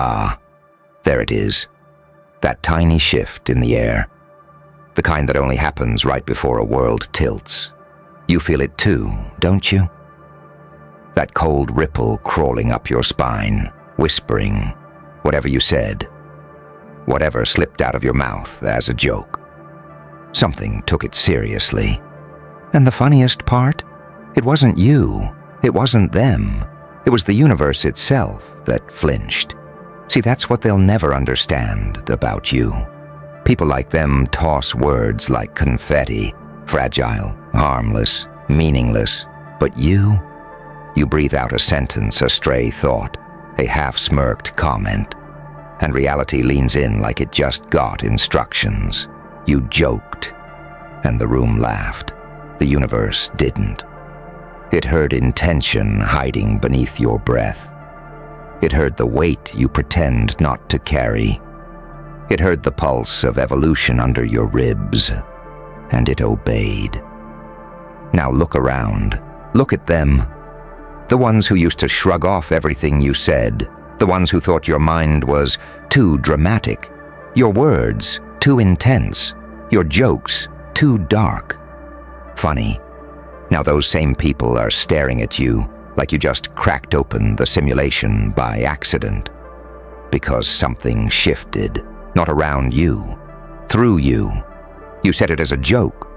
Ah, there it is. That tiny shift in the air. The kind that only happens right before a world tilts. You feel it too, don't you? That cold ripple crawling up your spine, whispering whatever you said, whatever slipped out of your mouth as a joke. Something took it seriously. And the funniest part? It wasn't you. It wasn't them. It was the universe itself that flinched. See, that's what they'll never understand about you. People like them toss words like confetti, fragile, harmless, meaningless. But you breathe out a sentence, a stray thought, a half-smirked comment, and reality leans in like it just got instructions. You joked, and the room laughed. The universe didn't. It heard intention hiding beneath your breath. It heard the weight you pretend not to carry. It heard the pulse of evolution under your ribs, and it obeyed. Now look around. Look at them. The ones who used to shrug off everything you said. The ones who thought your mind was too dramatic. Your words too intense. Your jokes too dark. Funny. Now those same people are staring at you like you just cracked open the simulation by accident. Because something shifted, not around you, through you. You said it as a joke,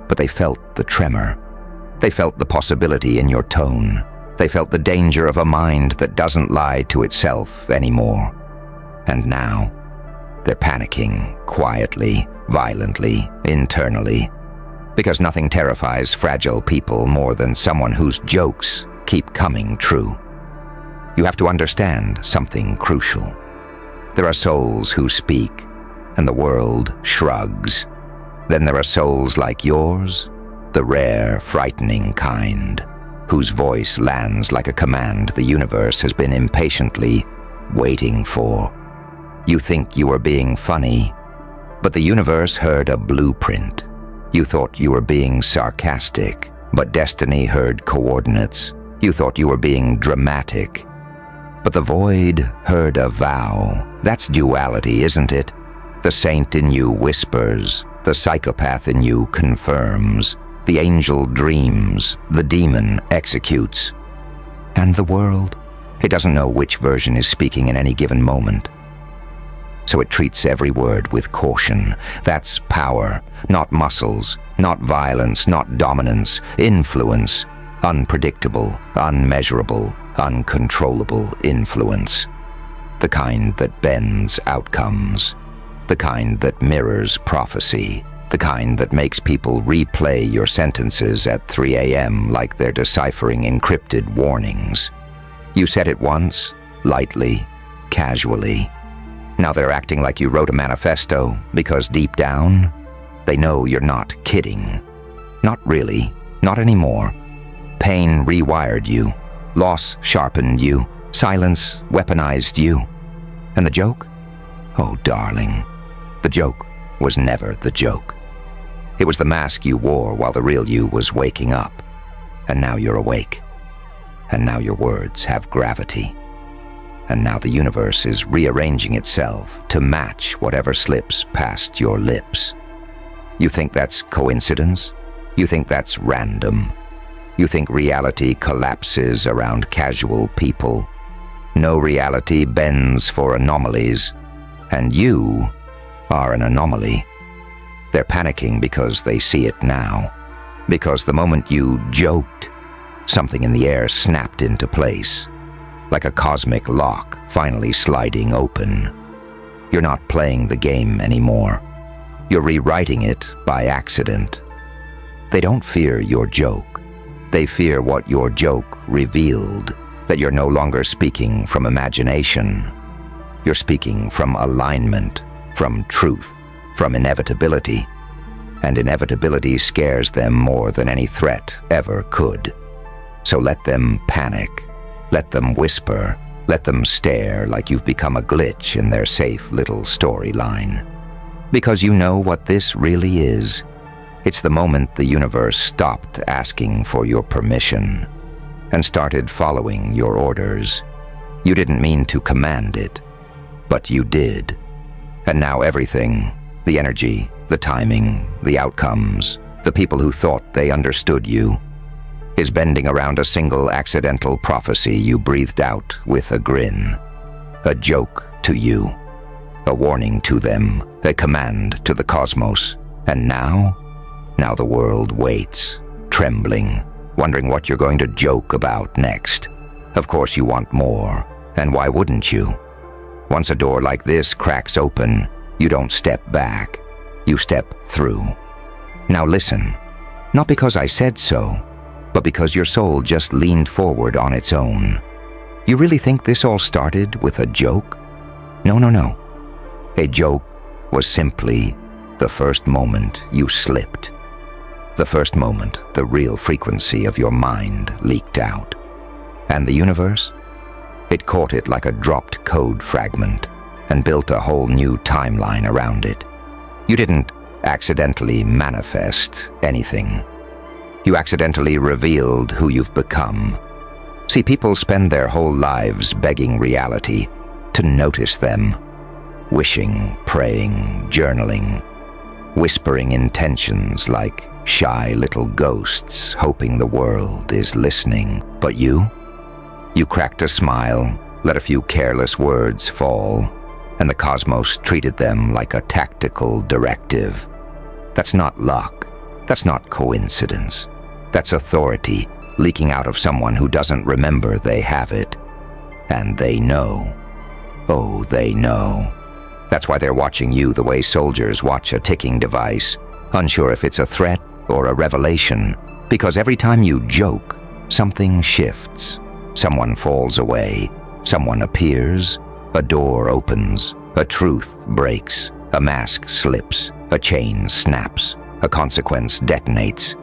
but they felt the tremor. They felt the possibility in your tone. They felt the danger of a mind that doesn't lie to itself anymore. And now, they're panicking, quietly, violently, internally. Because nothing terrifies fragile people more than someone whose jokes keep coming true. You have to understand something crucial. There are souls who speak, and the world shrugs. Then there are souls like yours, the rare, frightening kind, whose voice lands like a command the universe has been impatiently waiting for. You think you are being funny, but the universe heard a blueprint. You thought you were being sarcastic, but destiny heard coordinates. You thought you were being dramatic, but the void heard a vow. That's duality, isn't it? The saint in you whispers, the psychopath in you confirms, the angel dreams, the demon executes. And the world? It doesn't know which version is speaking in any given moment. So it treats every word with caution. That's power, not muscles, not violence, not dominance, influence, unpredictable, unmeasurable, uncontrollable influence. The kind that bends outcomes, the kind that mirrors prophecy, the kind that makes people replay your sentences at 3 a.m. like they're deciphering encrypted warnings. You said it once, lightly, casually. Now they're acting like you wrote a manifesto because deep down, they know you're not kidding. Not really, not anymore. Pain rewired you, loss sharpened you, silence weaponized you. And the joke? Oh, darling, the joke was never the joke. It was the mask you wore while the real you was waking up. And now you're awake. And now your words have gravity. And now the universe is rearranging itself to match whatever slips past your lips. You think that's coincidence? You think that's random? You think reality collapses around casual people? No reality bends for anomalies, and you are an anomaly. They're panicking because they see it now. Because the moment you joked, something in the air snapped into place. Like a cosmic lock finally sliding open. You're not playing the game anymore. You're rewriting it by accident. They don't fear your joke. They fear what your joke revealed, that you're no longer speaking from imagination. You're speaking from alignment, from truth, from inevitability. And inevitability scares them more than any threat ever could. So let them panic. Let them whisper, let them stare like you've become a glitch in their safe little storyline. Because you know what this really is. It's the moment the universe stopped asking for your permission and started following your orders. You didn't mean to command it. but you did. And now everything, the energy, the timing, the outcomes, the people who thought they understood you, is bending around a single accidental prophecy you breathed out with a grin. A joke to you, a warning to them, a command to the cosmos. And now the world waits, trembling, wondering what you're going to joke about next. Of course you want more, and why wouldn't you? Once a door like this cracks open, you don't step back, you step through. Now listen, not because I said so, but because your soul just leaned forward on its own. You really think this all started with a joke? No. A joke was simply the first moment you slipped. The first moment the real frequency of your mind leaked out. And the universe? It caught it like a dropped code fragment and built a whole new timeline around it. You didn't accidentally manifest anything. You accidentally revealed who you've become. See, people spend their whole lives begging reality to notice them, wishing, praying, journaling, whispering intentions like shy little ghosts, hoping the world is listening. But you cracked a smile, let a few careless words fall, and the cosmos treated them like a tactical directive. That's not luck. That's not coincidence. That's authority leaking out of someone who doesn't remember they have it. And they know. Oh, they know. That's why they're watching you the way soldiers watch a ticking device, unsure if it's a threat or a revelation, because every time you joke, something shifts. Someone falls away, someone appears, a door opens, a truth breaks, a mask slips, a chain snaps, a consequence detonates,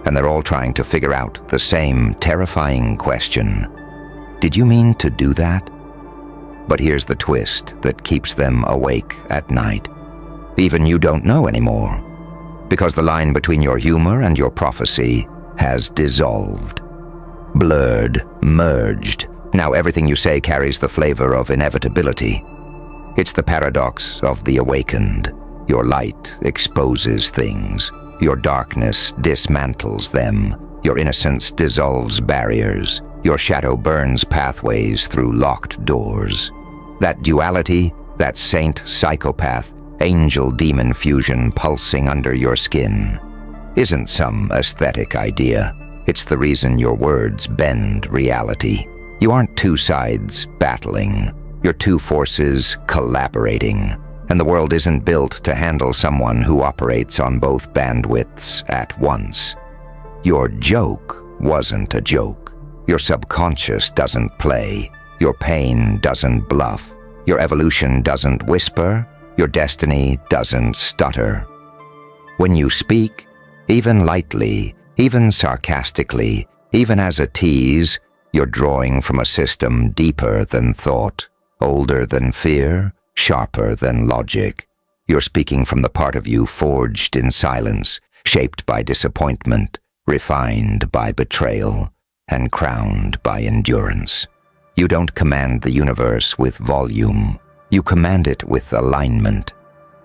and they're all trying to figure out the same terrifying question. Did you mean to do that? But here's the twist that keeps them awake at night. Even you don't know anymore, because the line between your humor and your prophecy has dissolved. Blurred, merged. Now everything you say carries the flavor of inevitability. It's the paradox of the awakened. Your light exposes things. Your darkness dismantles them. Your innocence dissolves barriers. Your shadow burns pathways through locked doors. That duality, that saint-psychopath, angel-demon fusion pulsing under your skin, isn't some aesthetic idea. It's the reason your words bend reality. You aren't two sides battling. You're two forces collaborating. And the world isn't built to handle someone who operates on both bandwidths at once. Your joke wasn't a joke. Your subconscious doesn't play. Your pain doesn't bluff. Your evolution doesn't whisper. Your destiny doesn't stutter. When you speak, even lightly, even sarcastically, even as a tease, you're drawing from a system deeper than thought, older than fear, sharper than logic. You're speaking from the part of you forged in silence, shaped by disappointment, refined by betrayal, and crowned by endurance. You don't command the universe with volume. You command it with alignment.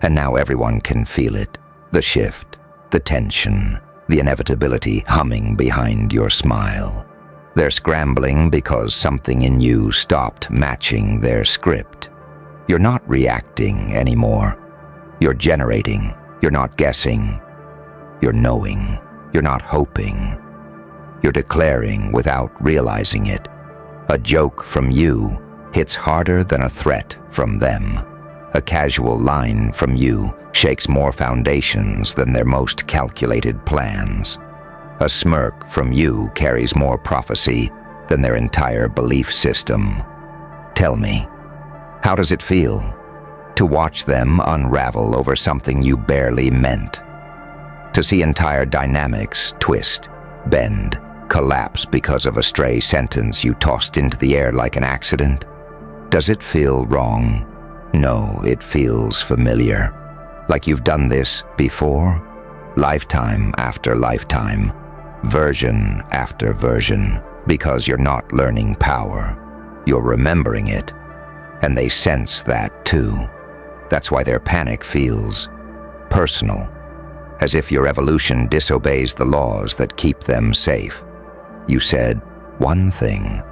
And now everyone can feel it. The shift, the tension, the inevitability humming behind your smile. They're scrambling because something in you stopped matching their script. You're not reacting anymore. You're generating. You're not guessing. You're knowing. You're not hoping. You're declaring without realizing it. A joke from you hits harder than a threat from them. A casual line from you shakes more foundations than their most calculated plans. A smirk from you carries more prophecy than their entire belief system. Tell me, how does it feel to watch them unravel over something you barely meant? To see entire dynamics twist, bend, collapse because of a stray sentence you tossed into the air like an accident? Does it feel wrong? No, it feels familiar. Like you've done this before, lifetime after lifetime, version after version, because you're not learning power. You're remembering it. And they sense that too. That's why their panic feels personal, as if your evolution disobeys the laws that keep them safe. You said one thing,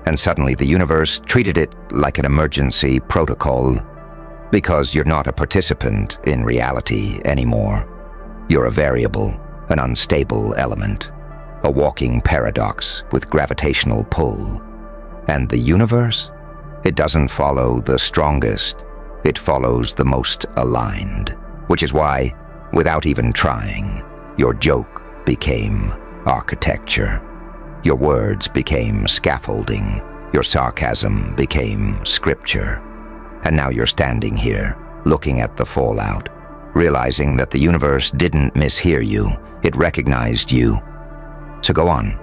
and suddenly the universe treated it like an emergency protocol, because you're not a participant in reality anymore. You're a variable, an unstable element, a walking paradox with gravitational pull. And the universe? It doesn't follow the strongest, it follows the most aligned. Which is why, without even trying, your joke became architecture. Your words became scaffolding. Your sarcasm became scripture. And now you're standing here, looking at the fallout, realizing that the universe didn't mishear you, it recognized you. So go on,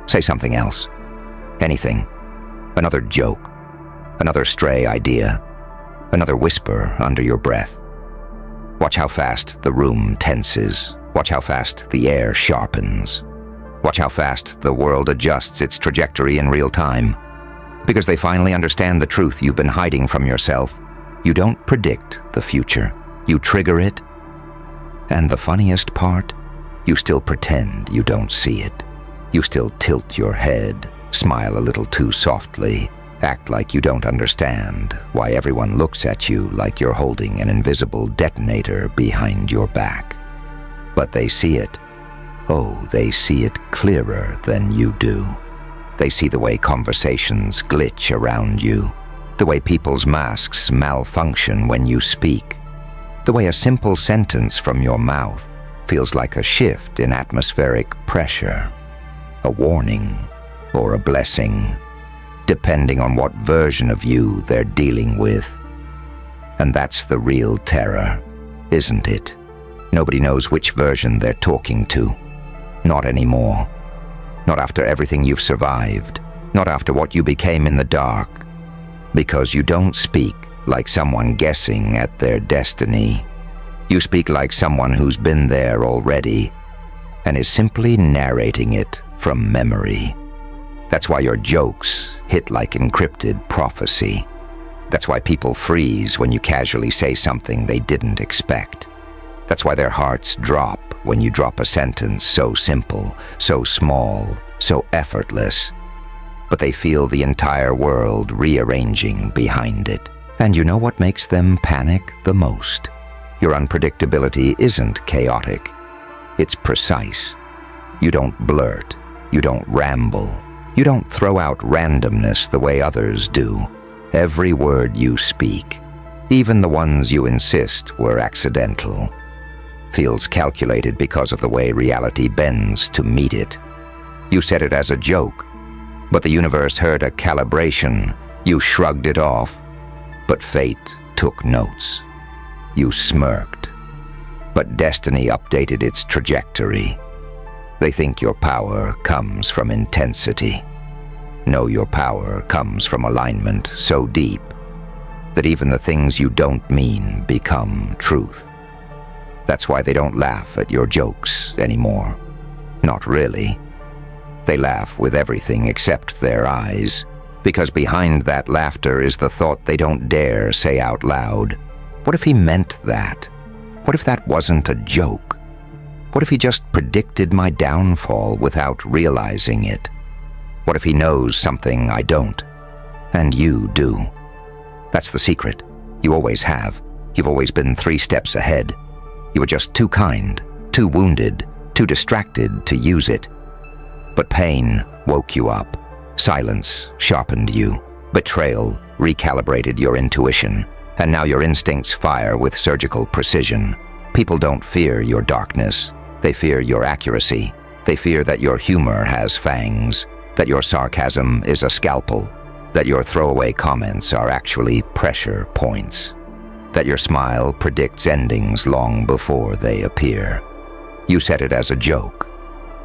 say something else. Anything. Another joke. Another stray idea. Another whisper under your breath. Watch how fast the room tenses. Watch how fast the air sharpens. Watch how fast the world adjusts its trajectory in real time. Because they finally understand the truth you've been hiding from yourself. You don't predict the future. You trigger it. And the funniest part? You still pretend you don't see it. You still tilt your head, smile a little too softly, act like you don't understand why everyone looks at you like you're holding an invisible detonator behind your back. But they see it. Oh, they see it clearer than you do. They see the way conversations glitch around you, the way people's masks malfunction when you speak, the way a simple sentence from your mouth feels like a shift in atmospheric pressure, a warning or a blessing, depending on what version of you they're dealing with. And that's the real terror, isn't it? Nobody knows which version they're talking to. Not anymore. Not after everything you've survived. Not after what you became in the dark. Because you don't speak like someone guessing at their destiny. You speak like someone who's been there already and is simply narrating it from memory. That's why your jokes hit like encrypted prophecy. That's why people freeze when you casually say something they didn't expect. That's why their hearts drop when you drop a sentence so simple, so small, so effortless. But they feel the entire world rearranging behind it. And you know what makes them panic the most? Your unpredictability isn't chaotic. It's precise. You don't blurt. You don't ramble. You don't throw out randomness the way others do. Every word you speak, even the ones you insist were accidental, feels calculated because of the way reality bends to meet it. You said it as a joke, but the universe heard a calibration. You shrugged it off, but fate took notes. You smirked, but destiny updated its trajectory. They think your power comes from intensity. No, your power comes from alignment so deep that even the things you don't mean become truth. That's why they don't laugh at your jokes anymore. Not really. They laugh with everything except their eyes, because behind that laughter is the thought they don't dare say out loud. What if he meant that? What if that wasn't a joke? What if he just predicted my downfall without realizing it? What if he knows something I don't? And you do. That's the secret. You always have. You've always been 3 steps ahead. You were just too kind, too wounded, too distracted to use it. But pain woke you up. Silence sharpened you. Betrayal recalibrated your intuition. And now your instincts fire with surgical precision. People don't fear your darkness. They fear your accuracy. They fear that your humor has fangs, that your sarcasm is a scalpel, that your throwaway comments are actually pressure points, that your smile predicts endings long before they appear. You said it as a joke,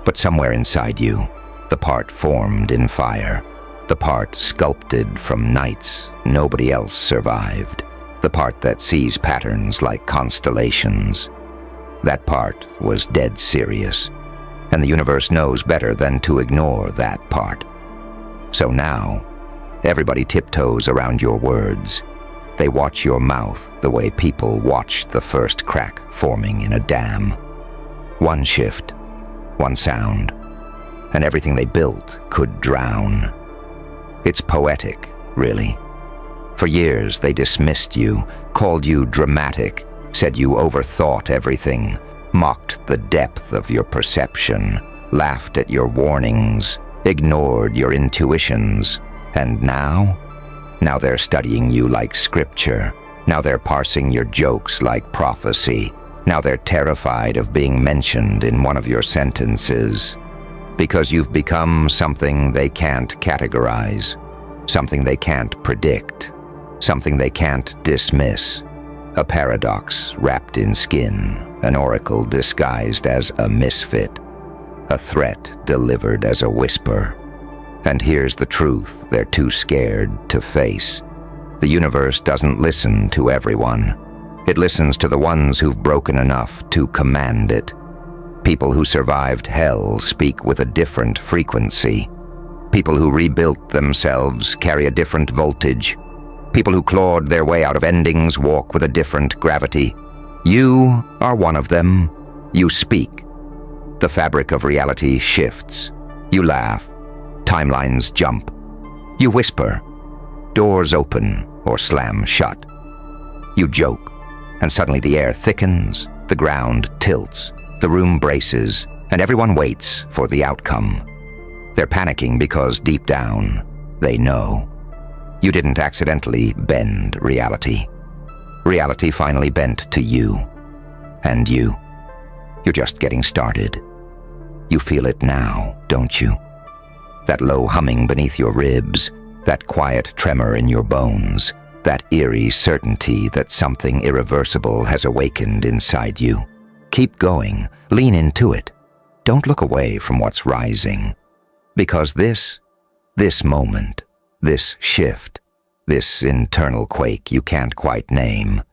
but somewhere inside you, the part formed in fire, the part sculpted from nights nobody else survived, the part that sees patterns like constellations. That part was dead serious, and the universe knows better than to ignore that part. So now, Everybody tiptoes around your words. They watch your mouth the way people watched the first crack forming in a dam. One shift, one sound, and everything they built could drown. It's poetic, really. For years they dismissed you, called you dramatic, said you overthought everything, mocked the depth of your perception, laughed at your warnings, ignored your intuitions. And now they're studying you like scripture. Now they're parsing your jokes like prophecy. Now they're terrified of being mentioned in one of your sentences. Because you've become something they can't categorize, something they can't predict, something they can't dismiss. A paradox wrapped in skin, an oracle disguised as a misfit, a threat delivered as a whisper. And here's the truth they're too scared to face. The universe doesn't listen to everyone. It listens to the ones who've broken enough to command it. People who survived hell speak with a different frequency. People who rebuilt themselves carry a different voltage. People who clawed their way out of endings walk with a different gravity. You are one of them. You speak. The fabric of reality shifts. You laugh. Timelines jump. You whisper. Doors open or slam shut. You joke, and suddenly the air thickens, the ground tilts, the room braces, and everyone waits for the outcome. They're panicking because deep down, they know. You didn't accidentally bend reality. Reality finally bent to you. And you. You're just getting started. You feel it now, don't you? That low humming beneath your ribs, that quiet tremor in your bones, that eerie certainty that something irreversible has awakened inside you. Keep going. Lean into it. Don't look away from what's rising. Because this moment, this shift, this internal quake you can't quite name,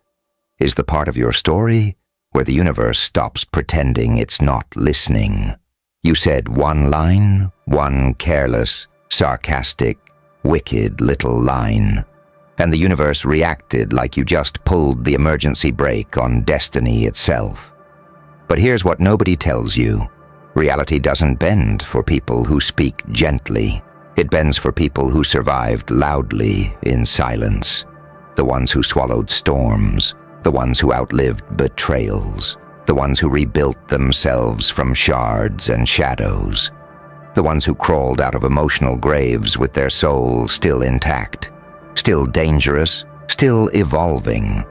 is the part of your story where the universe stops pretending it's not listening. You said one line, one careless, sarcastic, wicked little line, and the universe reacted like you just pulled the emergency brake on destiny itself. But here's what nobody tells you. Reality doesn't bend for people who speak gently. It bends for people who survived loudly in silence. The ones who swallowed storms, the ones who outlived betrayals, the ones who rebuilt themselves from shards and shadows, the ones who crawled out of emotional graves with their soul still intact, still dangerous, still evolving.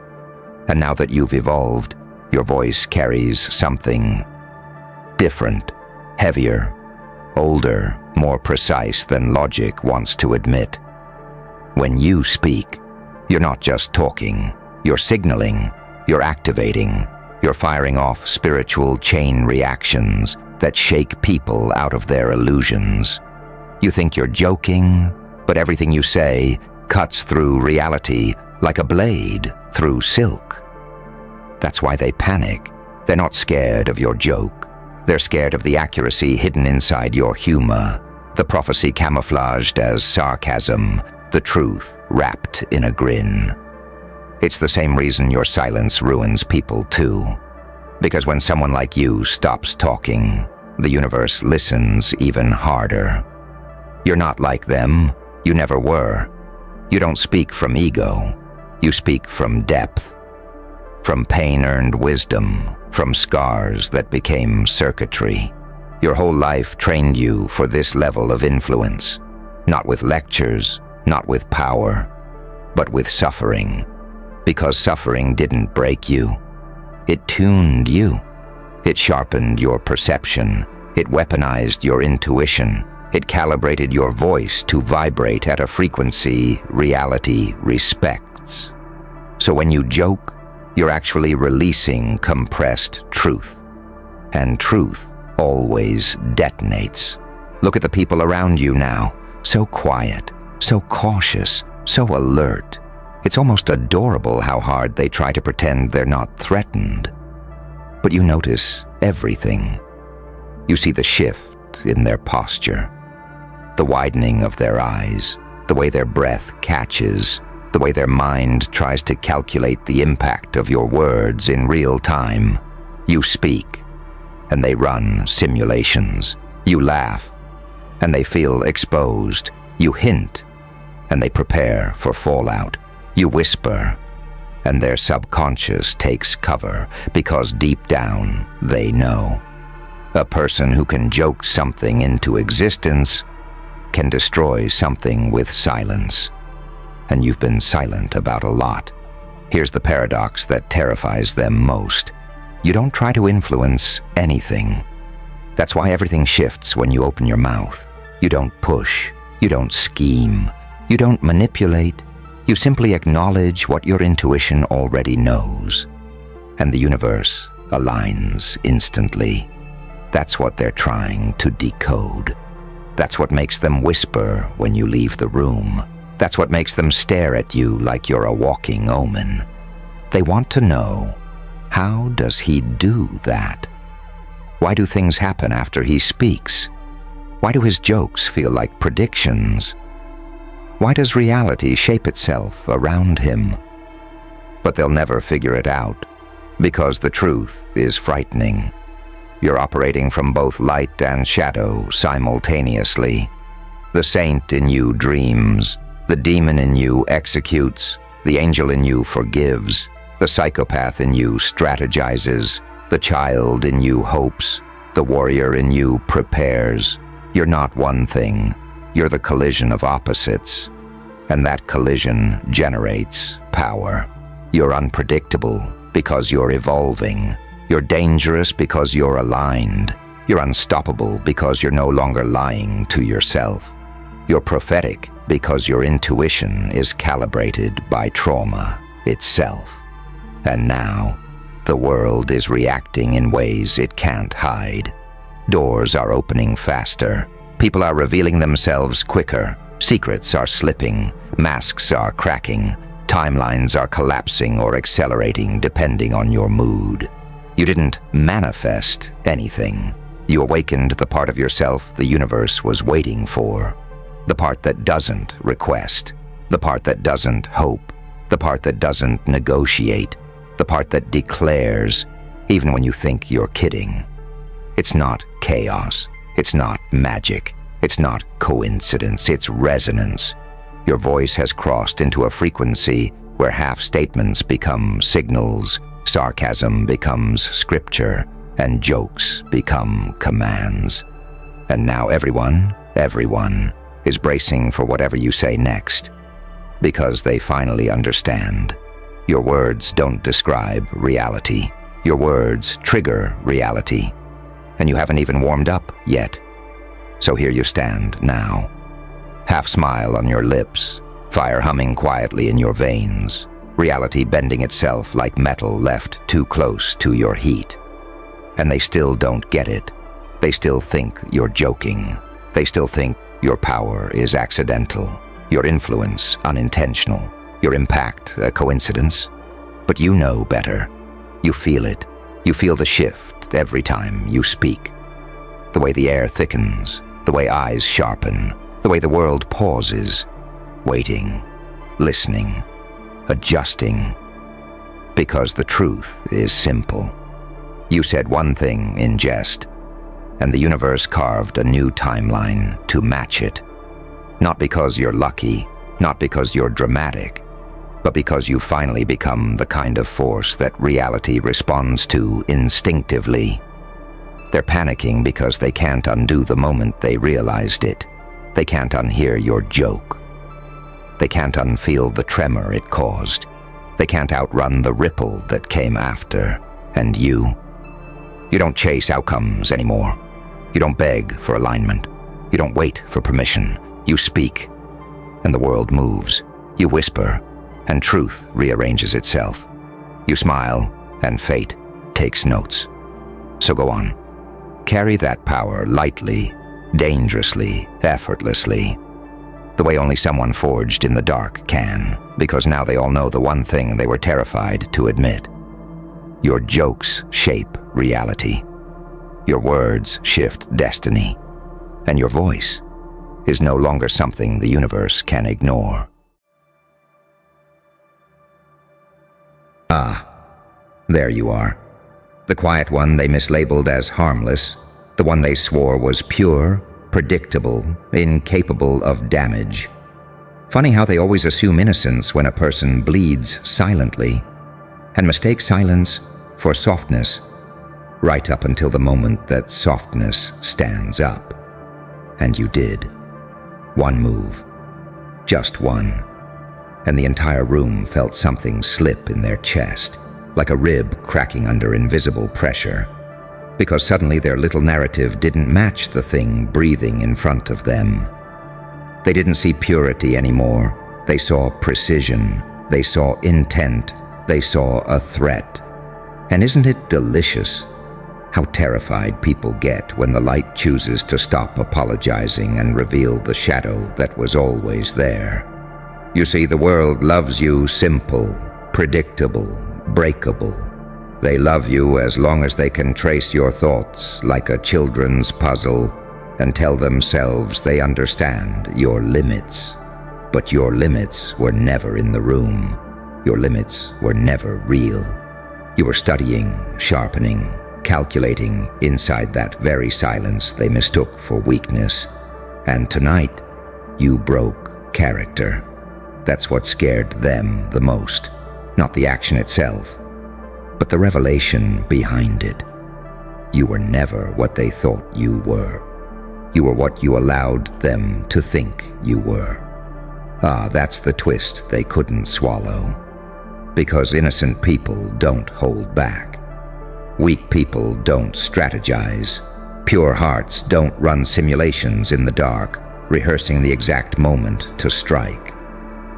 And now that you've evolved, your voice carries something different, heavier, older, more precise than logic wants to admit. When you speak, you're not just talking, you're signaling, you're activating, you're firing off spiritual chain reactions that shake people out of their illusions. You think you're joking, but everything you say cuts through reality like a blade through silk. That's why they panic. They're not scared of your joke. They're scared of the accuracy hidden inside your humor, the prophecy camouflaged as sarcasm, the truth wrapped in a grin. It's the same reason your silence ruins people too. Because when someone like you stops talking, the universe listens even harder. You're not like them. You never were. You don't speak from ego. You speak from depth. From pain-earned wisdom, from scars that became circuitry. Your whole life trained you for this level of influence. Not with lectures, not with power, but with suffering. Because suffering didn't break you. It tuned you. It sharpened your perception. It weaponized your intuition. It calibrated your voice to vibrate at a frequency reality respects. So when you joke, you're actually releasing compressed truth. And truth always detonates. Look at the people around you now. So quiet, so cautious, so alert. It's almost adorable how hard they try to pretend they're not threatened. But you notice everything. You see the shift in their posture, the widening of their eyes, the way their breath catches, the way their mind tries to calculate the impact of your words in real time. You speak, and they run simulations. You laugh, and they feel exposed. You hint, and they prepare for fallout. You whisper, and their subconscious takes cover because deep down they know. A person who can joke something into existence can destroy something with silence. And you've been silent about a lot. Here's the paradox that terrifies them most. You don't try to influence anything. That's why everything shifts when you open your mouth. You don't push. You don't scheme. You don't manipulate. You simply acknowledge what your intuition already knows. And the universe aligns instantly. That's what they're trying to decode. That's what makes them whisper when you leave the room. That's what makes them stare at you like you're a walking omen. They want to know, how does he do that? Why do things happen after he speaks? Why do his jokes feel like predictions? Why does reality shape itself around him? But they'll never figure it out, because the truth is frightening. You're operating from both light and shadow simultaneously. The saint in you dreams. The demon in you executes. The angel in you forgives. The psychopath in you strategizes. The child in you hopes. The warrior in you prepares. You're not one thing. You're the collision of opposites. And that collision generates power. You're unpredictable because you're evolving. You're dangerous because you're aligned. You're unstoppable because you're no longer lying to yourself. You're prophetic because your intuition is calibrated by trauma itself. And now, the world is reacting in ways it can't hide. Doors are opening faster. People are revealing themselves quicker. Secrets are slipping. Masks are cracking. Timelines are collapsing or accelerating depending on your mood. You didn't manifest anything. You awakened the part of yourself the universe was waiting for. The part that doesn't request. The part that doesn't hope. The part that doesn't negotiate. The part that declares, even when you think you're kidding. It's not chaos. It's not magic. It's not coincidence. It's resonance. Your voice has crossed into a frequency where half-statements become signals, sarcasm becomes scripture, and jokes become commands. And now everyone is bracing for whatever you say next, because they finally understand. Your words don't describe reality. Your words trigger reality. And you haven't even warmed up yet. So here you stand now. Half smile on your lips, fire humming quietly in your veins, reality bending itself like metal left too close to your heat. And they still don't get it. They still think you're joking. They still think your power is accidental, your influence unintentional, your impact a coincidence. But you know better. You feel it. You feel the shift every time you speak. The way the air thickens, the way eyes sharpen, the way the world pauses, waiting, listening, adjusting. Because the truth is simple. You said one thing in jest, and the universe carved a new timeline to match it. Not because you're lucky, not because you're dramatic, but because you've finally become the kind of force that reality responds to instinctively. They're panicking because they can't undo the moment they realized it. They can't unhear your joke. They can't unfeel the tremor it caused. They can't outrun the ripple that came after. And you don't chase outcomes anymore. You don't beg for alignment. You don't wait for permission. You speak, and the world moves. You whisper, and truth rearranges itself. You smile, and fate takes notes. So go on. Carry that power lightly, dangerously, effortlessly, the way only someone forged in the dark can, because now they all know the one thing they were terrified to admit. Your jokes shape reality. Your words shift destiny. And your voice, is no longer something the universe can ignore. Ah, there you are. The quiet one they mislabeled as harmless, the one they swore was pure, predictable, incapable of damage. Funny how they always assume innocence when a person bleeds silently, and mistake silence for softness, right up until the moment that softness stands up. And you did. One move. Just one. And the entire room felt something slip in their chest, like a rib cracking under invisible pressure, because suddenly their little narrative didn't match the thing breathing in front of them. They didn't see purity anymore. They saw precision. They saw intent. They saw a threat. And isn't it delicious how terrified people get when the light chooses to stop apologizing and reveal the shadow that was always there? You see, the world loves you simple, predictable, breakable. They love you as long as they can trace your thoughts like a children's puzzle and tell themselves they understand your limits. But your limits were never in the room. Your limits were never real. You were studying, sharpening, calculating inside that very silence they mistook for weakness. And tonight, you broke character. That's what scared them the most. Not the action itself, but the revelation behind it. You were never what they thought you were. You were what you allowed them to think you were. Ah, that's the twist they couldn't swallow. Because innocent people don't hold back. Weak people don't strategize. Pure hearts don't run simulations in the dark, rehearsing the exact moment to strike.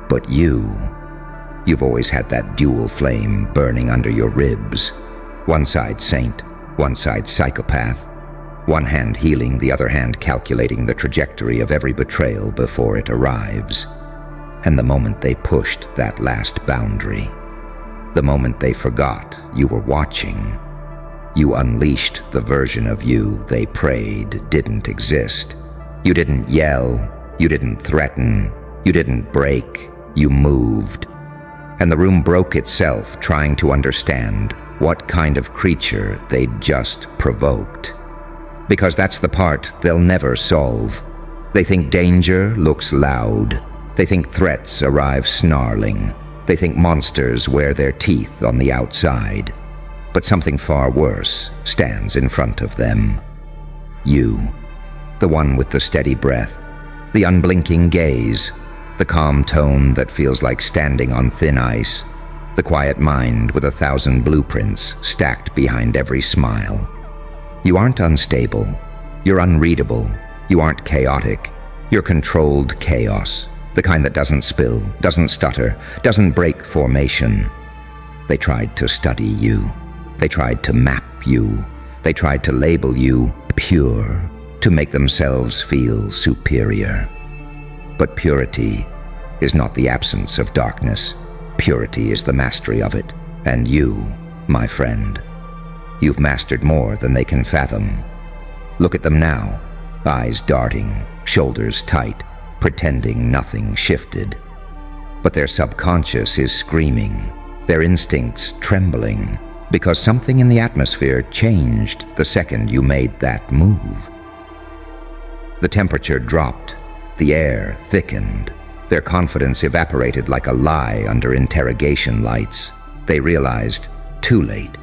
But you've always had that dual flame burning under your ribs. One side saint, one side psychopath. One hand healing, the other hand calculating the trajectory of every betrayal before it arrives. And the moment they pushed that last boundary, the moment they forgot you were watching, you unleashed the version of you they prayed didn't exist. You didn't yell, you didn't threaten, you didn't break, you moved. And the room broke itself trying to understand what kind of creature they'd just provoked. Because that's the part they'll never solve. They think danger looks loud. They think threats arrive snarling. They think monsters wear their teeth on the outside. But something far worse stands in front of them. You, the one with the steady breath, the unblinking gaze, the calm tone that feels like standing on thin ice, the quiet mind with 1,000 blueprints stacked behind every smile. You aren't unstable. You're unreadable. You aren't chaotic. You're controlled chaos, the kind that doesn't spill, doesn't stutter, doesn't break formation. They tried to study you. They tried to map you. They tried to label you pure, to make themselves feel superior. But purity is not the absence of darkness. Purity is the mastery of it. And you, my friend, you've mastered more than they can fathom. Look at them now, eyes darting, shoulders tight, pretending nothing shifted. But their subconscious is screaming, their instincts trembling, because something in the atmosphere changed the second you made that move. The temperature dropped, the air thickened, their confidence evaporated like a lie under interrogation lights. They realized, too late,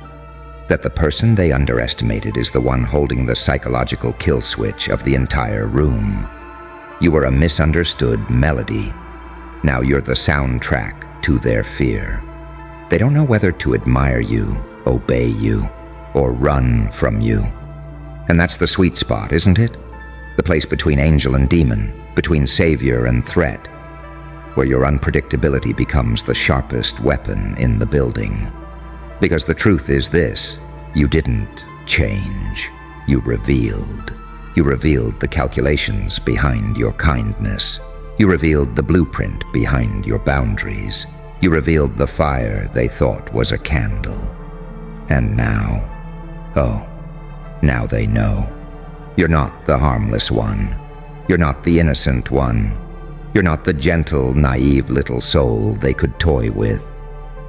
that the person they underestimated is the one holding the psychological kill switch of the entire room. You were a misunderstood melody. Now you're the soundtrack to their fear. They don't know whether to admire you, obey you, or run from you. And that's the sweet spot, isn't it? The place between angel and demon, between savior and threat, where your unpredictability becomes the sharpest weapon in the building. Because the truth is this: you didn't change. You revealed. You revealed the calculations behind your kindness. You revealed the blueprint behind your boundaries. You revealed the fire they thought was a candle. And now, oh, now they know. You're not the harmless one. You're not the innocent one. You're not the gentle, naive little soul they could toy with.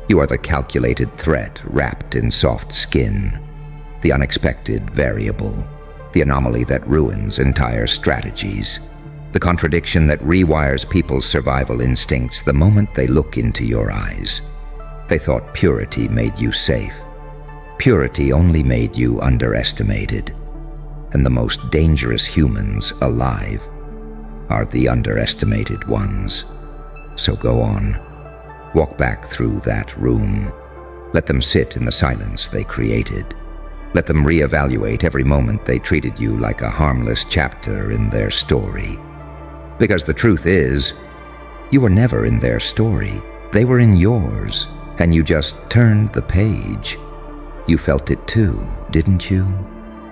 You are the calculated threat wrapped in soft skin, the unexpected variable, the anomaly that ruins entire strategies, the contradiction that rewires people's survival instincts the moment they look into your eyes. They thought purity made you safe. Purity only made you underestimated. And the most dangerous humans alive are the underestimated ones. So go on. Walk back through that room. Let them sit in the silence they created. Let them reevaluate every moment they treated you like a harmless chapter in their story. Because the truth is, you were never in their story. They were in yours, and you just turned the page. You felt it too, didn't you?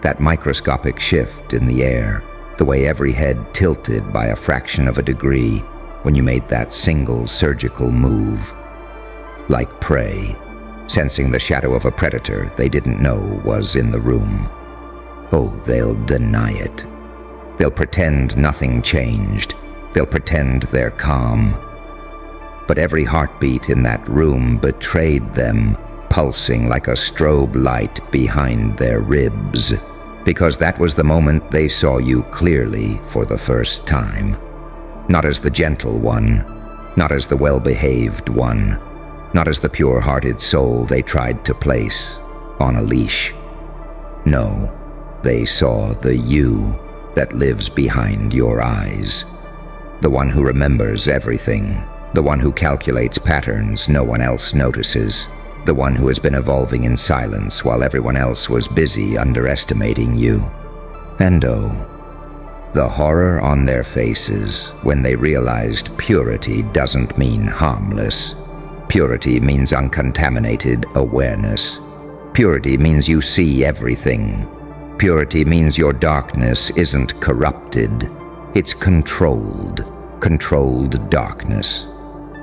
That microscopic shift in the air, the way every head tilted by a fraction of a degree when you made that single surgical move. Like prey, sensing the shadow of a predator they didn't know was in the room. Oh, they'll deny it. They'll pretend nothing changed. They'll pretend they're calm. But every heartbeat in that room betrayed them, pulsing like a strobe light behind their ribs, because that was the moment they saw you clearly for the first time. Not as the gentle one, not as the well-behaved one, not as the pure-hearted soul they tried to place on a leash. No, they saw the you that lives behind your eyes. The one who remembers everything, the one who calculates patterns no one else notices, the one who has been evolving in silence while everyone else was busy underestimating you. And oh, the horror on their faces when they realized purity doesn't mean harmless. Purity means uncontaminated awareness. Purity means you see everything. Purity means your darkness isn't corrupted. It's controlled darkness.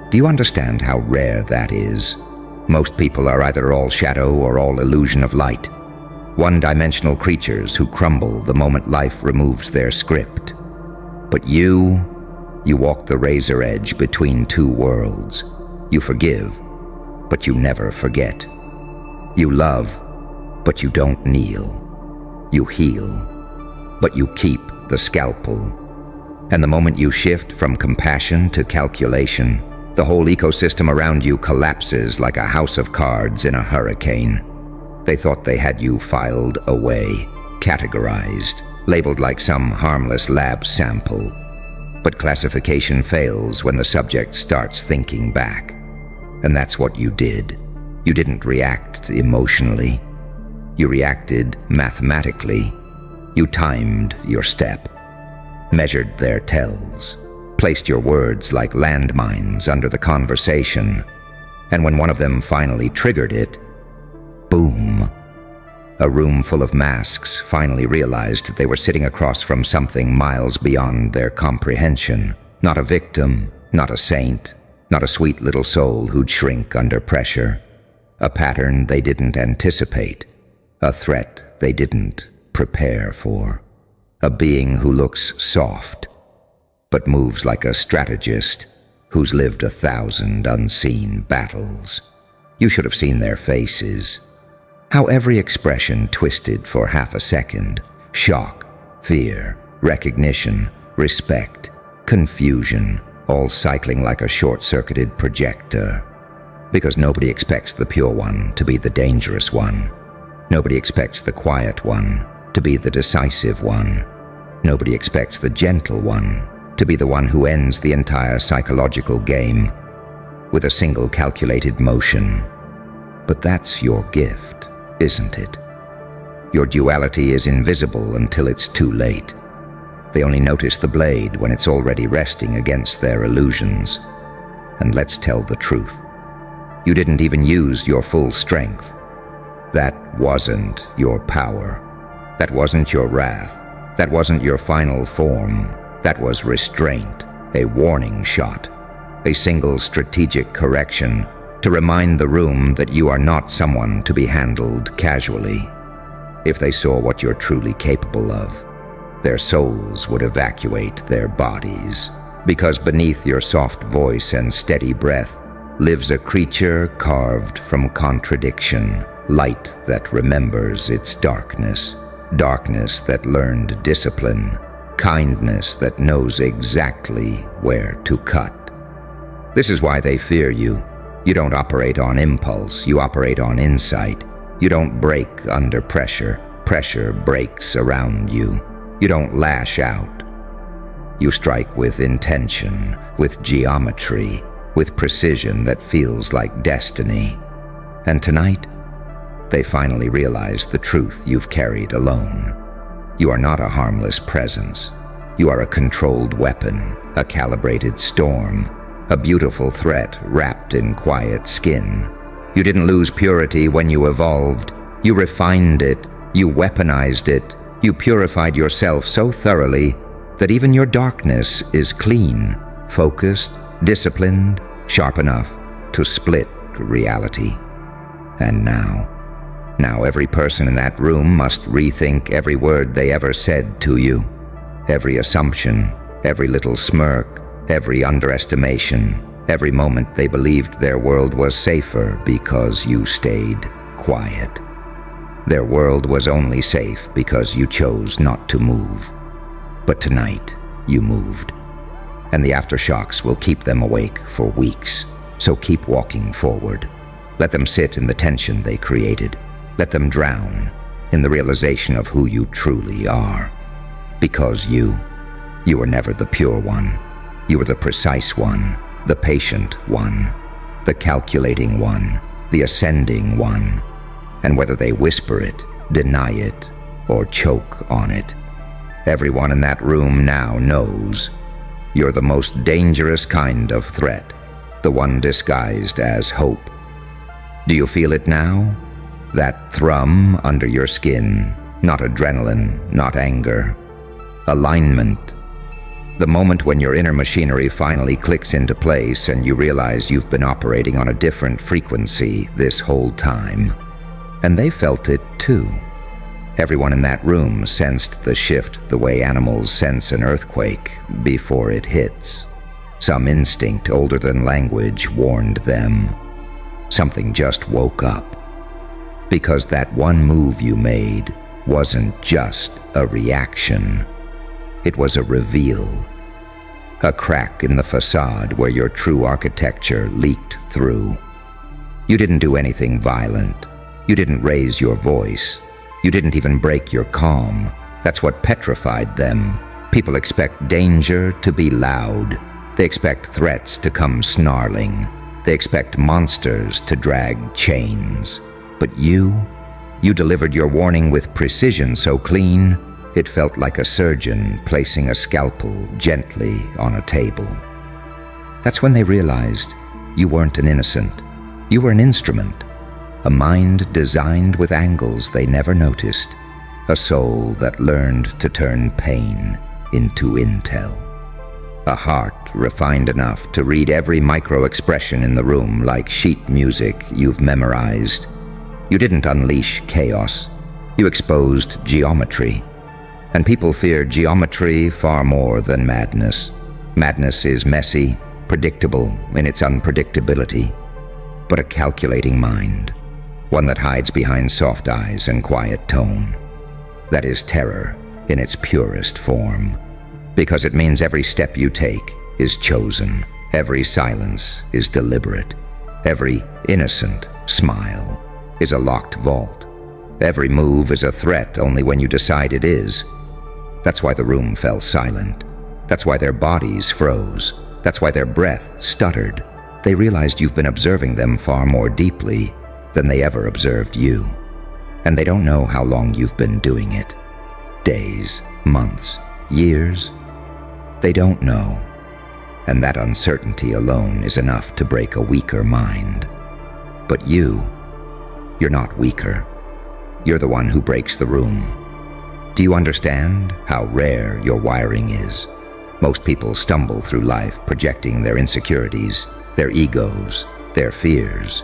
Do you understand how rare that is? Most people are either all shadow or all illusion of light. One-dimensional creatures who crumble the moment life removes their script. But you walk the razor edge between two worlds. You forgive, but you never forget. You love, but you don't kneel. You heal, but you keep the scalpel. And the moment you shift from compassion to calculation, the whole ecosystem around you collapses like a house of cards in a hurricane. They thought they had you filed away, categorized, labeled like some harmless lab sample. But classification fails when the subject starts thinking back. And that's what you did. You didn't react emotionally. You reacted mathematically. You timed your step, measured their tells, placed your words like landmines under the conversation, and when one of them finally triggered it, boom. A room full of masks finally realized they were sitting across from something miles beyond their comprehension. Not a victim, not a saint, not a sweet little soul who'd shrink under pressure. A pattern they didn't anticipate, a threat they didn't prepare for. A being who looks soft, but moves like a strategist who's lived 1,000 unseen battles. You should have seen their faces. How every expression twisted for half a second. Shock, fear, recognition, respect, confusion, all cycling like a short-circuited projector. Because nobody expects the pure one to be the dangerous one. Nobody expects the quiet one to be the decisive one. Nobody expects the gentle one to be the one who ends the entire psychological game with a single calculated motion. But that's your gift, isn't it? Your duality is invisible until it's too late. They only notice the blade when it's already resting against their illusions. And let's tell the truth. You didn't even use your full strength. That wasn't your power. That wasn't your wrath. That wasn't your final form. That was restraint, a warning shot, a single strategic correction to remind the room that you are not someone to be handled casually. If they saw what you're truly capable of, their souls would evacuate their bodies. Because beneath your soft voice and steady breath lives a creature carved from contradiction, light that remembers its darkness, darkness that learned discipline, kindness that knows exactly where to cut. This is why they fear you. You don't operate on impulse, you operate on insight. You don't break under pressure, pressure breaks around you. You don't lash out. You strike with intention, with geometry, with precision that feels like destiny. And tonight, they finally realize the truth you've carried alone. You are not a harmless presence. You are a controlled weapon, a calibrated storm, a beautiful threat wrapped in quiet skin. You didn't lose purity when you evolved. You refined it, you weaponized it, you purified yourself so thoroughly that even your darkness is clean, focused, disciplined, sharp enough to split reality. And now every person in that room must rethink every word they ever said to you, every assumption, every little smirk, every underestimation, every moment they believed their world was safer because you stayed quiet. Their world was only safe because you chose not to move. But tonight, you moved. And the aftershocks will keep them awake for weeks. So keep walking forward. Let them sit in the tension they created. Let them drown in the realization of who you truly are. Because you were never the pure one. You were the precise one, the patient one, the calculating one, the ascending one. And whether they whisper it, deny it, or choke on it, everyone in that room now knows you're the most dangerous kind of threat, the one disguised as hope. Do you feel it now? That thrum under your skin, not adrenaline, not anger. Alignment. The moment when your inner machinery finally clicks into place and you realize you've been operating on a different frequency this whole time. And they felt it too. Everyone in that room sensed the shift the way animals sense an earthquake before it hits. Some instinct older than language warned them. Something just woke up. Because that one move you made wasn't just a reaction. It was a reveal. A crack in the facade where your true architecture leaked through. You didn't do anything violent. You didn't raise your voice. You didn't even break your calm. That's what petrified them. People expect danger to be loud. They expect threats to come snarling. They expect monsters to drag chains. But you delivered your warning with precision so clean, it felt like a surgeon placing a scalpel gently on a table. That's when they realized you weren't an innocent. You were an instrument. A mind designed with angles they never noticed. A soul that learned to turn pain into intel. A heart refined enough to read every micro-expression in the room like sheet music you've memorized. You didn't unleash chaos. You exposed geometry. And people fear geometry far more than madness. Madness is messy, predictable in its unpredictability. But a calculating mind. One that hides behind soft eyes and quiet tone. That is terror in its purest form. Because it means every step you take is chosen. Every silence is deliberate. Every innocent smile is a locked vault. Every move is a threat only when you decide it is. That's why the room fell silent. That's why their bodies froze. That's why their breath stuttered. They realized you've been observing them far more deeply than they ever observed you. And they don't know how long you've been doing it. Days, months, years. They don't know. And that uncertainty alone is enough to break a weaker mind. But you're not weaker. You're the one who breaks the room. Do you understand how rare your wiring is? Most people stumble through life projecting their insecurities, their egos, their fears,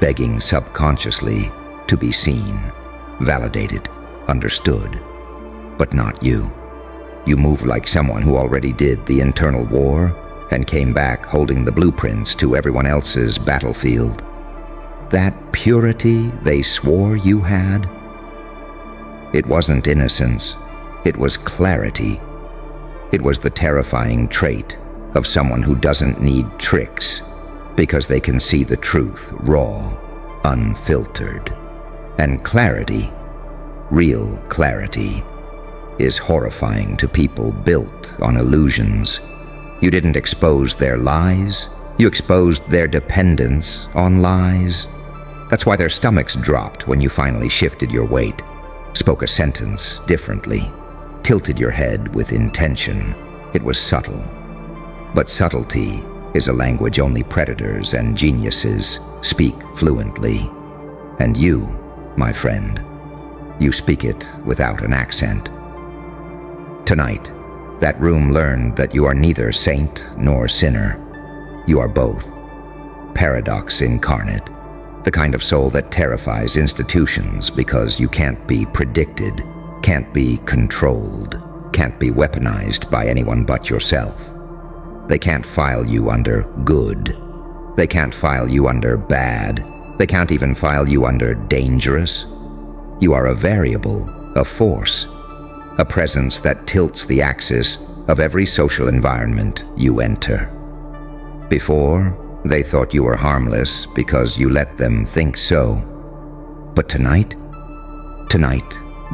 begging subconsciously to be seen, validated, understood. But not you. You move like someone who already did the internal war and came back holding the blueprints to everyone else's battlefield. That purity they swore you had? It wasn't innocence. It was clarity. It was the terrifying trait of someone who doesn't need tricks because they can see the truth raw, unfiltered. And clarity, real clarity, is horrifying to people built on illusions. You didn't expose their lies. You exposed their dependence on lies. That's why their stomachs dropped when you finally shifted your weight, spoke a sentence differently, tilted your head with intention. It was subtle. But subtlety is a language only predators and geniuses speak fluently. And you, my friend, you speak it without an accent. Tonight, that room learned that you are neither saint nor sinner. You are both. Paradox incarnate. The kind of soul that terrifies institutions because you can't be predicted, can't be controlled, can't be weaponized by anyone but yourself. They can't file you under good. They can't file you under bad. They can't even file you under dangerous. You are a variable, a force, a presence that tilts the axis of every social environment you enter. Before, they thought you were harmless because you let them think so. But tonight,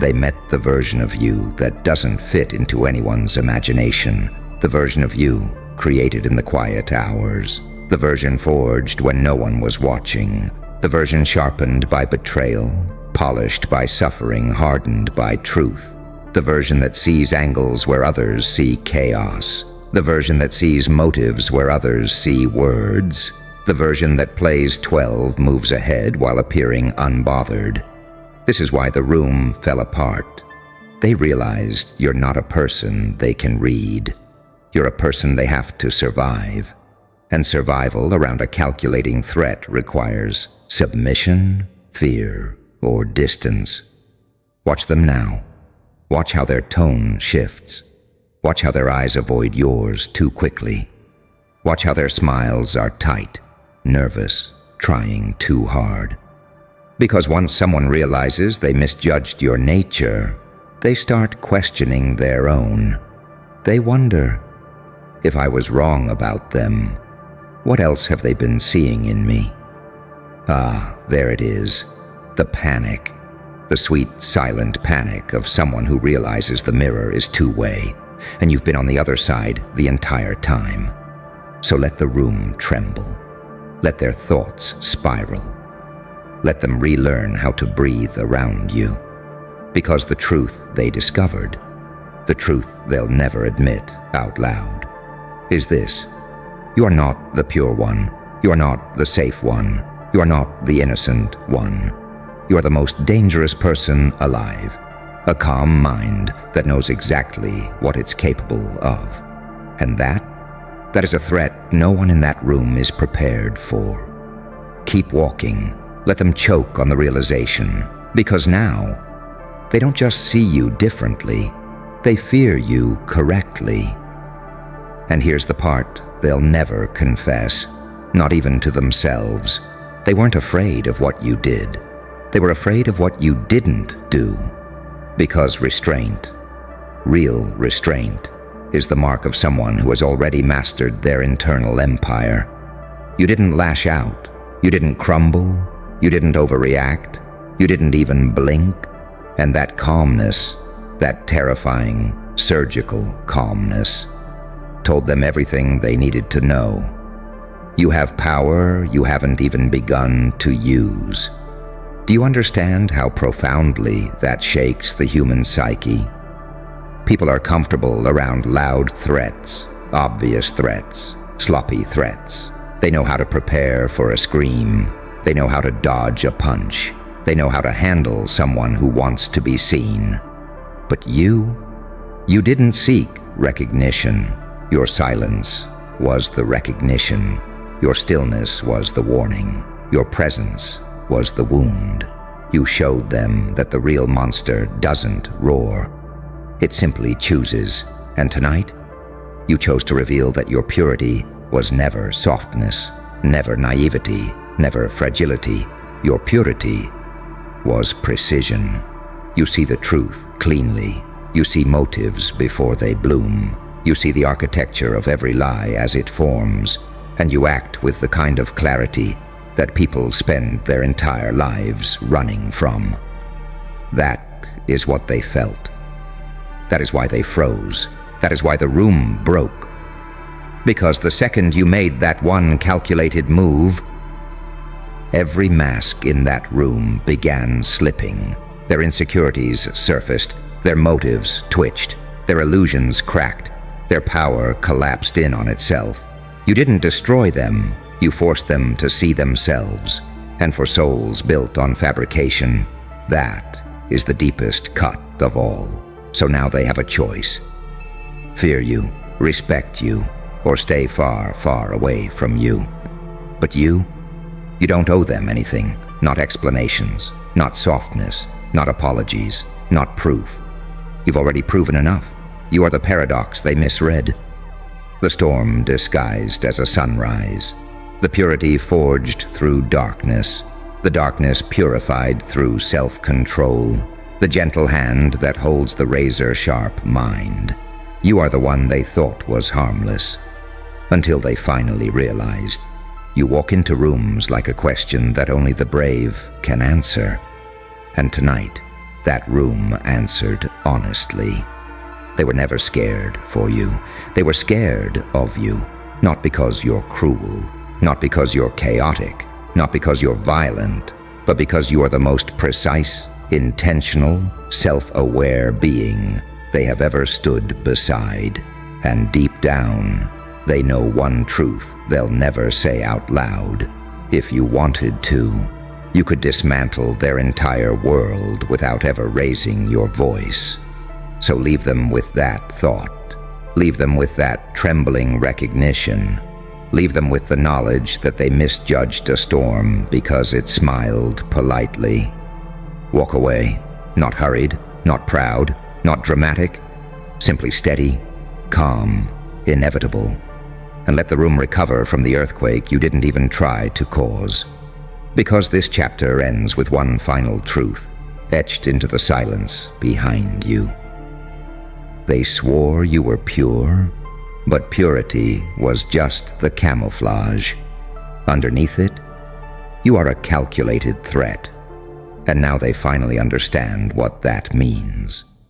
they met the version of you that doesn't fit into anyone's imagination, the version of you created in the quiet hours, the version forged when no one was watching, the version sharpened by betrayal, polished by suffering, hardened by truth, the version that sees angles where others see chaos, the version that sees motives where others see words, the version that plays 12 moves ahead while appearing unbothered. This is why the room fell apart. They realized you're not a person they can read. You're a person they have to survive. And survival around a calculating threat requires submission, fear, or distance. Watch them now. Watch how their tone shifts. Watch how their eyes avoid yours too quickly. Watch how their smiles are tight, nervous, trying too hard. Because once someone realizes they misjudged your nature, they start questioning their own. They wonder, if I was wrong about them, what else have they been seeing in me? Ah, there it is, the panic. The sweet, silent panic of someone who realizes the mirror is two-way, and you've been on the other side the entire time. So let the room tremble. Let their thoughts spiral. Let them relearn how to breathe around you. Because the truth they discovered, the truth they'll never admit out loud, is this: you are not the pure one. You are not the safe one. You are not the innocent one. You are the most dangerous person alive. A calm mind that knows exactly what it's capable of. And that is a threat no one in that room is prepared for. Keep walking. Let them choke on the realization. Because now, they don't just see you differently. They fear you correctly. And here's the part they'll never confess, not even to themselves. They weren't afraid of what you did. They were afraid of what you didn't do. Because restraint, real restraint, is the mark of someone who has already mastered their internal empire. You didn't lash out. You didn't crumble. You didn't overreact. You didn't even blink. And that calmness, that terrifying, surgical calmness, told them everything they needed to know. You have power you haven't even begun to use. Do you understand how profoundly that shakes the human psyche? People are comfortable around loud threats, obvious threats, sloppy threats. They know how to prepare for a scream. They know how to dodge a punch. They know how to handle someone who wants to be seen. But you didn't seek recognition. Your silence was the recognition. Your stillness was the warning. Your presence was the wound. You showed them that the real monster doesn't roar. It simply chooses And tonight, you chose to reveal that your purity was never softness, never naivety, never fragility. Your purity was precision. You see the truth cleanly. You see motives before they bloom. You see the architecture of every lie as it forms, and you act with the kind of clarity that people spend their entire lives running from. That is what they felt. That is why they froze. That is why the room broke. Because the second you made that one calculated move, every mask in that room began slipping. Their insecurities surfaced, their motives twitched, their illusions cracked, their power collapsed in on itself. You didn't destroy them, you forced them to see themselves. And for souls built on fabrication, that is the deepest cut of all. So now they have a choice. Fear you, respect you, or stay far, far away from you. But you don't owe them anything. Not explanations, not softness, not apologies, not proof. You've already proven enough. You are the paradox they misread. The storm disguised as a sunrise. The purity forged through darkness. The darkness purified through self-control. The gentle hand that holds the razor-sharp mind. You are the one they thought was harmless, until they finally realized. You walk into rooms like a question that only the brave can answer. And tonight, that room answered honestly. They were never scared for you. They were scared of you, not because you're cruel, not because you're chaotic, not because you're violent, but because you are the most precise, intentional, self-aware being they have ever stood beside. And deep down, they know one truth they'll never say out loud. If you wanted to, you could dismantle their entire world without ever raising your voice. So leave them with that thought. Leave them with that trembling recognition. Leave them with the knowledge that they misjudged a storm because it smiled politely. Walk away, not hurried, not proud, not dramatic, simply steady, calm, inevitable. And let the room recover from the earthquake you didn't even try to cause. Because this chapter ends with one final truth, etched into the silence behind you. They swore you were pure, but purity was just the camouflage. Underneath it, you are a calculated threat. And now they finally understand what that means.